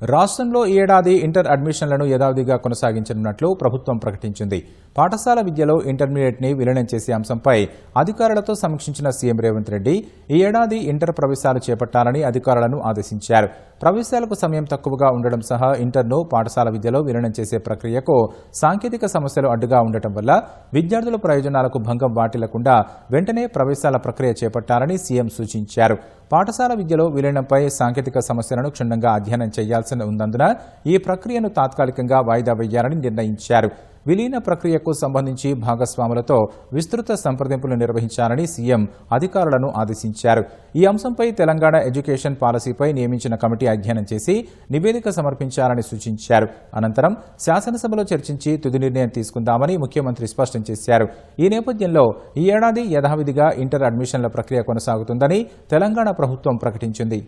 రాష్ట్రంలో ఈ ఏడాది ఇంటర్ అడ్మిషన్లను యథావిధిగా కొనసాగించనున్నట్లు ప్రభుత్వం ప్రకటించింది. పాఠశాల విద్యలో ఇంటర్మీడియట్ని విలీనం చేసే అంశంపై అధికారులతో సమీక్షించిన సీఎం రేవంత్ రెడ్డి ఈ ఏడాది ఇంటర్ ప్రవేశాలు చేపట్టాలని అధికారులను ఆదేశించారు. ప్రవేశాలకు సమయం తక్కువగా ఉండడం సహా ఇంటర్ను పాఠశాల విద్యలో విలీనం చేసే ప్రక్రియకు సాంకేతిక సమస్యలు అడ్డుగా ఉండటం వల్ల విద్యార్థుల ప్రయోజనాలకు భంగం వాటిల్లకుండా వెంటనే ప్రవేశాల ప్రక్రియ చేపట్టాలని సీఎం సూచించారు. పాఠశాల విద్యలో విలీనంపై సాంకేతిక సమస్యలను క్షుణ్ణంగా అధ్యయనం చేయాల్సి ఉన్నందున ఈ ప్రక్రియను తాత్కాలికంగా వాయిదా వేయాలని నిర్ణయించారు. విలీన ప్రక్రియకు సంబంధించి భాగస్వాములతో విస్తృత సంప్రదింపులు నిర్వహించాలని సీఎం అధికారులను ఆదేశించారు. ఈ అంశంపై తెలంగాణ ఎడ్యుకేషన్ పాలసీపై నియమించిన కమిటీ అధ్యయనం చేసి నివేదిక సమర్పించాలని సూచించారు. అనంతరం శాసనసభలో చర్చించి తుది నిర్ణయం తీసుకుందామని ముఖ్యమంత్రి స్పష్టం చేశారు. ఈ నేపథ్యంలో ఈ ఏడాది యథావిధిగా ఇంటర్ అడ్మిషన్ల ప్రక్రియ కొనసాగుతుందని తెలంగాణ ప్రభుత్వం ప్రకటించింది.